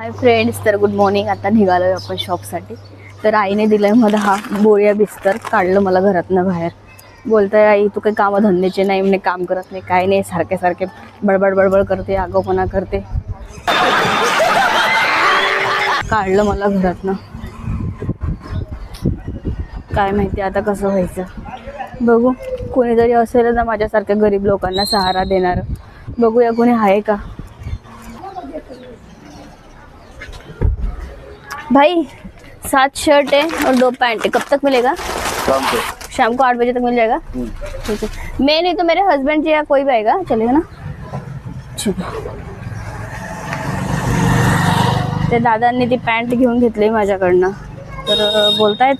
Hi friends, तर good morning. आता निघालोय आपण शॉपसाठी. तर आईने दिलाय मला हा बोरिया बिस्तर. काढलं मला घरातनं बाहेर. बोलताय आई तू काही कामधंद्याचे नाही, म्हणजे काम करत नाही, काय नाही, सारखे सारखे बडबड बडबड करते, आगाऊपणा करते. काढलं मला घरातनं. काय माहिती आता कसं व्हायचं. बघू, कोणीतरी असेल ना माझ्यासारख्या गरीब लोकांना सहारा देणार. बघूया कोणी आहे का. भाई 7 शर्ट है और 2 पैंट है, कब तक मिलेगा? शाम को 8 बजे तक मिल जाएगा. ठीक है, मैं नहीं तो मेरे हस्बैंड जी या कोई भी आएगा, चलेगा ना. ठीक है. ते दादांनी ती पॅन्ट घेऊन घेतली माझ्याकडनं. तर बोलतायत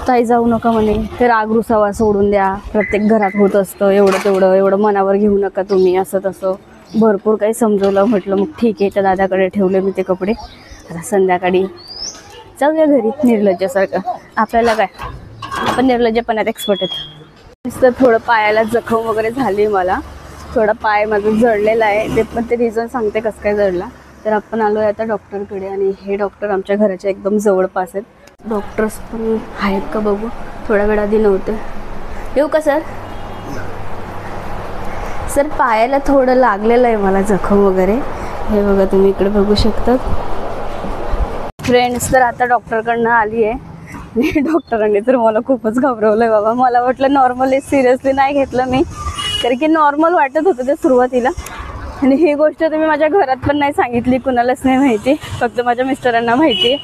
ताई जाऊ नका म्हणे, ते राग रुसावा सोडून द्या, प्रत्येक घरात होत असतं, एवढं तेवढं एवढं मनावर घेऊ नका तुम्ही, असं तसं भरपूर काही समजवलं. म्हटलं मग ठीक आहे, त्या दादाकडे ठेवले मी ते कपडे. आता संध्याकाळी जाऊया घरी निर्लज्जासारखं. आपल्याला काय, आपण निर्लज्जपणात एक्सपर्ट आहेत. नुसतं थोडं पायाला जखम वगैरे झाली मला. थोडा पाय माझं जळलेला आहे, ते पण ते रिझन सांगते कसं काय जळला. तर आपण आलो आहे आता डॉक्टरकडे, आणि हे डॉक्टर आमच्या घराच्या एकदम जवळपास आहेत. डॉक्टर्स पण आहेत का बघू. थोड्या वेळ आधी नव्हते. येऊ का सर? सर पायाला थोडं लागलेलं आहे मला, जखम वगैरे. हे बघा तुम्ही इकडे बघू शकता फ्रेंड्स. तर आता डॉक्टरकडनं आली आहे. डॉक्टरांनी तर मला खूपच घाबरवलं आहे बाबा. मला वाटलं नॉर्मली, सिरियसली नाही घेतलं मी, कारण की नॉर्मल वाटत होतं ते सुरुवातीला. आणि ही गोष्ट तुम्ही माझ्या घरात पण नाही सांगितली, कुणालाच नाही माहिती, फक्त माझ्या मिस्टरांना माहिती.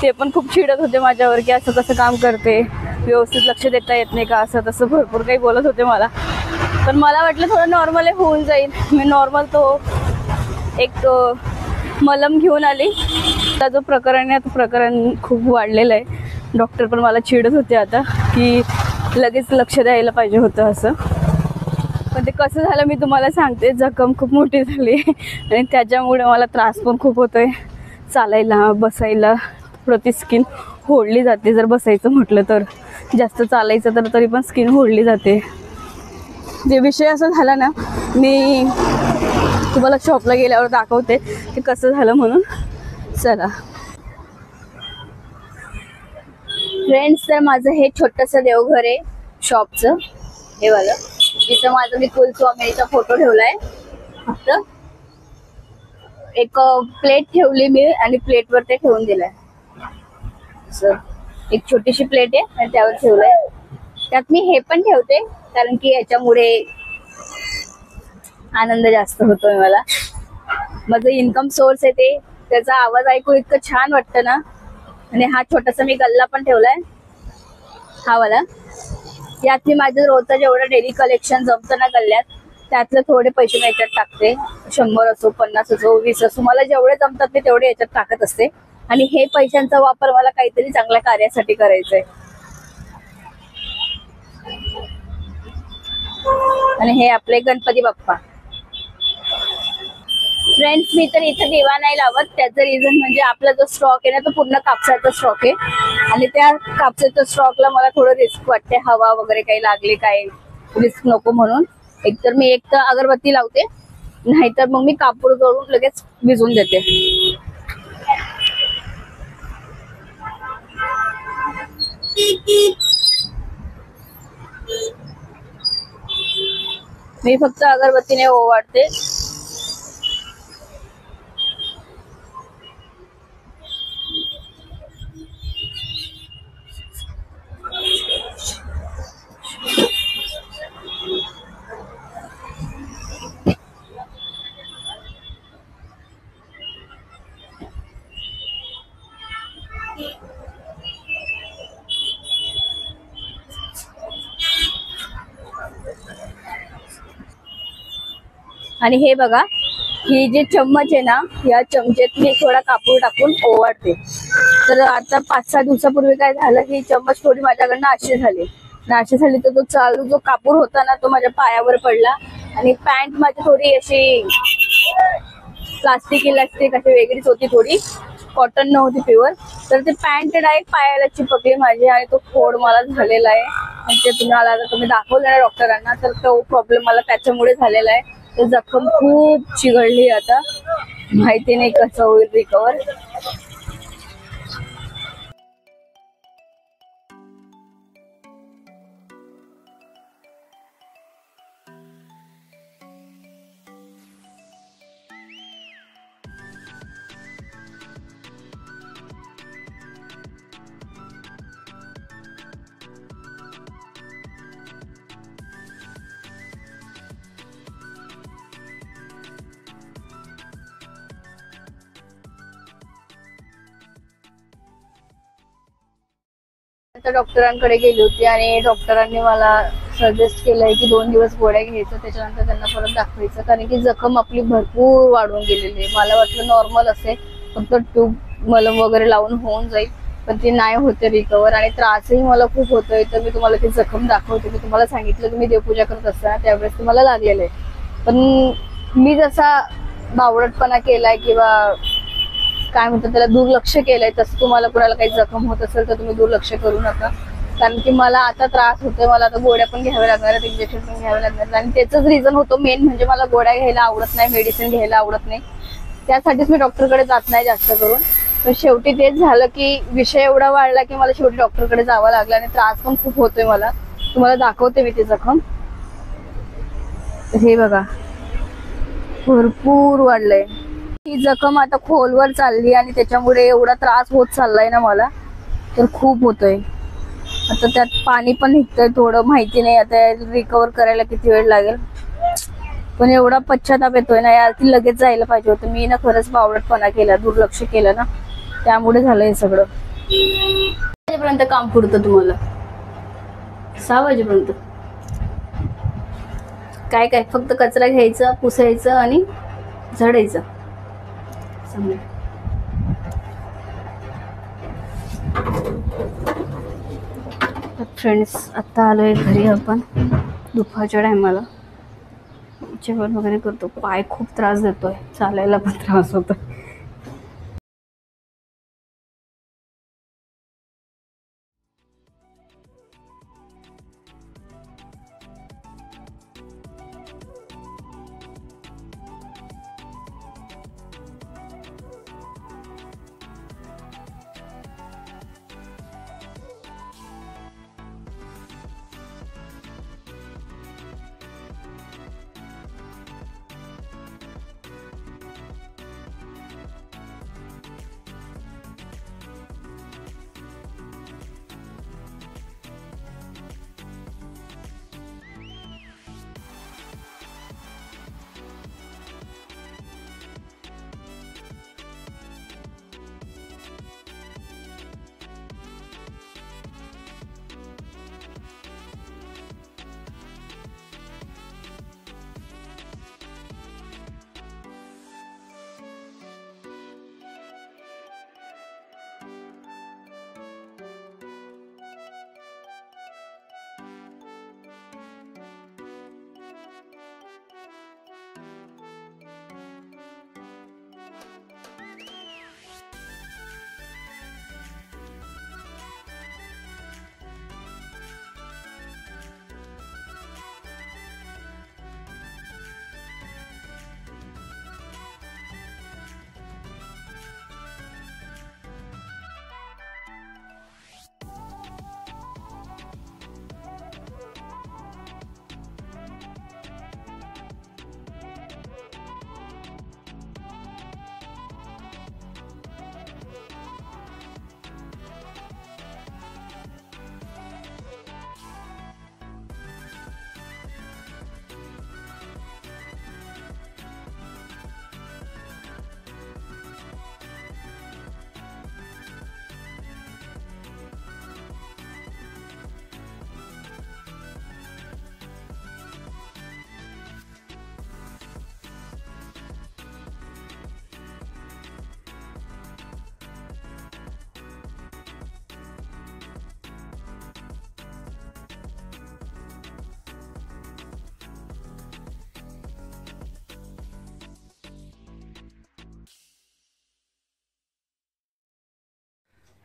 ते पण खूप चिडत होते माझ्यावर की असं कसं काम करते, व्यवस्थित लक्ष देता येत नाही का, असं तसं भरपूर काही बोलत होते मला. पण मला वाटलं थोडं नॉर्मल होऊन जाईल. मी नॉर्मल तो एक मलम घेऊन आली. आता जो प्रकरण आहे, तो प्रकरण खूप वाढलेलं आहे. डॉक्टर पण मला चिडत होते आता की लगेच लक्ष द्यायला पाहिजे होतं असं. पण ते कसं झालं मी तुम्हाला सांगते. जखम खूप मोठी झाली आणि त्याच्यामुळे मला त्रास पण खूप होतो आहे. चालायला बसायला थोडं ती स्किन होडली जाते. जर बसायचं म्हटलं तर, जास्त चालायचं तर तरी पण स्किन होडली जाते. जे विषय असा झाला ना, मी तुम्हाला शॉपला गेल्यावर दाखवते की कसं झालं म्हणून. चला फ्रेंड्स, तर माझं हे छोटंसं देवघर आहे शॉपचं, हे वालं. तिथं माझं मी कुलस्वामीचा फोटो ठेवलाय. फक्त एक प्लेट ठेवली मी, आणि प्लेटवर ते ठेवून दिलंय. एक छोटीशी प्लेट आहे आणि त्यावर ठेवलंय. त्यात मी हे पण ठेवते, कारण की याच्यामुळे आनंद जास्त होतोय मला. माझं इन्कम सोर्स आहे ते. त्याचा आवाज ऐकून इतकं छान वाटतं ना. आणि हा छोटासा मी गल्ला पण ठेवलाय, हा वाला. यात मी माझं रोजचं जेवढं डेली कलेक्शन जमतं ना गल्ल्यात, त्यातले थोडे पैसे मी याच्यात टाकते. 100 असो, 50 असो, 20 असो, मला जेवढे जमतात मी तेवढे याच्यात टाकत असते. आणि हे पैशांचा वापर मला काहीतरी चांगल्या कार्यासाठी करायचा आहे. आणि हे आपले गणपती बाप्पा. फ्रेंड्स, मी तर इथे दिवा नाही लावत. त्याचं रिझन म्हणजे आपला जो स्टॉक आहे ना, तो पूर्ण कापसाचा स्टॉक आहे. आणि त्या कापसाच्या स्टॉकला मला थोडं रिस्क वाटते. हवा वगैरे काही लागली, काय रिस्क नको म्हणून. एकतर मी अगरबत्ती लावते, नाहीतर मग मी कापूर जोडून लगेच भिजवून देते. मी फक्त अगरबत्तीने ओवाळते. आणि हे बघा, ही जी चम्मच आहे ना, या चमचेत मी थोडा कापूर टाकून ओवाळते. तर आता 5-6 दिवसापूर्वी काय झालं, ही चम्मच थोडी माझ्याकडनं अशी झाली. तर तो चालू जो कापूर होता ना, तो माझ्या पायावर पडला. आणि पॅन्ट माझी थोडी अशी प्लास्टिक इलास्टिक अशी वेगळीच होती, थोडी कॉटन नव्हती प्युअर. तर ते पॅन्ट डायरेक्ट पायाला चिपकली माझी, आणि तो फोड मला झालेला आहे. आणि ते तुम्ही दाखवलं ना डॉक्टरांना, तर तो प्रॉब्लेम मला त्याच्यामुळे झालेला आहे. ते जखम खूप चिघळली आता, माहिती नाही कसं होईल रिकवर. डॉक्टरांकडे गेली होती आणि डॉक्टरांनी मला सजेस्ट केलंय की 2 दिवस गोळ्या घ्यायचं, त्याच्यानंतर त्यांना परत दाखवायचं, कारण की जखम आपली भरपूर वाढून गेलेली आहे. मला वाटलं नॉर्मल असेल, फक्त ट्यूब मलम वगैरे लावून होऊन जाईल, पण ती नाही होते रिकवर आणि त्रासही मला खूप होतोय. तर मी तुम्हाला ती जखम दाखवते. मी तुम्हाला सांगितलं की मी देवपूजा करत असताना त्यावेळेस तुम्हाला लागलेलं आहे, पण मी जसा बावळटपणा केलाय किंवा काय म्हणतात त्याला दुर्लक्ष केलंय, तसं तुम्हाला कुणाला काही जखम होत असेल तर तुम्ही दुर्लक्ष करू नका. कारण की मला आता त्रास होतोय, मला आता गोळ्या पण घ्याव्या लागणार आहेत, इंजेक्शन पण घ्यावे लागणार आहेत. आणि त्याचंच रिझन होतं मेन, म्हणजे मला गोळ्या घ्यायला आवडत नाही, मेडिसिन घ्यायला आवडत नाही. त्यासाठीच मी डॉक्टरकडे जात नाही जास्त करून. पण शेवटी तेच झालं की विषय एवढा वाढला की मला शेवटी डॉक्टरकडे जावं लागलं आणि त्रास पण खूप होतोय मला. तुम्हाला दाखवते मी ती जखम. हे बघा, भरपूर वाढलंय. ही जखम आता खोलवर चालली आणि त्याच्यामुळे एवढा त्रास होत चाललाय ना मला, तर खूप होतोय. आता त्यात पाणी पण निघतंय थोडं, माहिती नाही आता रिकवर करायला किती वेळ लागेल. पण एवढा पश्चाताप येतोय ना यार, की लगेच जायला पाहिजे होतं. मी ना खरंच बावळटपणा केला, दुर्लक्ष केलं ना, त्यामुळे झालं हे सगळं. वाजेपर्यंत काम पुरतं तुम्हाला? 6 वाजेपर्यंत? काय काय फक्त कचरा घ्यायचा, पुसायचं आणि झाडायचं. फ्रेंड्स, आता आलोय घरी आपण दुपारच्या टायमाला. जेवण वगैरे करतो. पाय खूप त्रास देतोय, चालायला पण त्रास होतोय.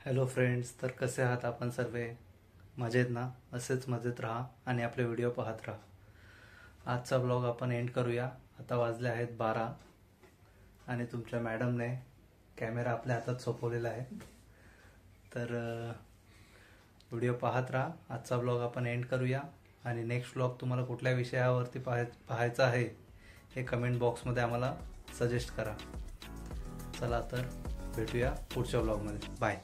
हॅलो फ्रेंड्स, तर कसे आहात आपण सर्व? मजेत ना? असेच मजेत राहा आणि आपले व्हिडिओ पाहत राहा. आजचा ब्लॉग आपण एंड करूया आता वाजले आहेत 12 आणि तुमच्या मॅडमने कॅमेरा आपल्या हातात सोपवलेला आहे. तर व्हिडिओ पाहत राहा. आजचा ब्लॉग आपण एंड करूया आणि नेक्स्ट ब्लॉग तुम्हाला कुठल्या विषयावरती पाहायचा आहे हे कमेंट बॉक्समध्ये आम्हाला सजेस्ट करा. चला तर भेटूया पुढच्या ब्लॉगमध्ये. बाय.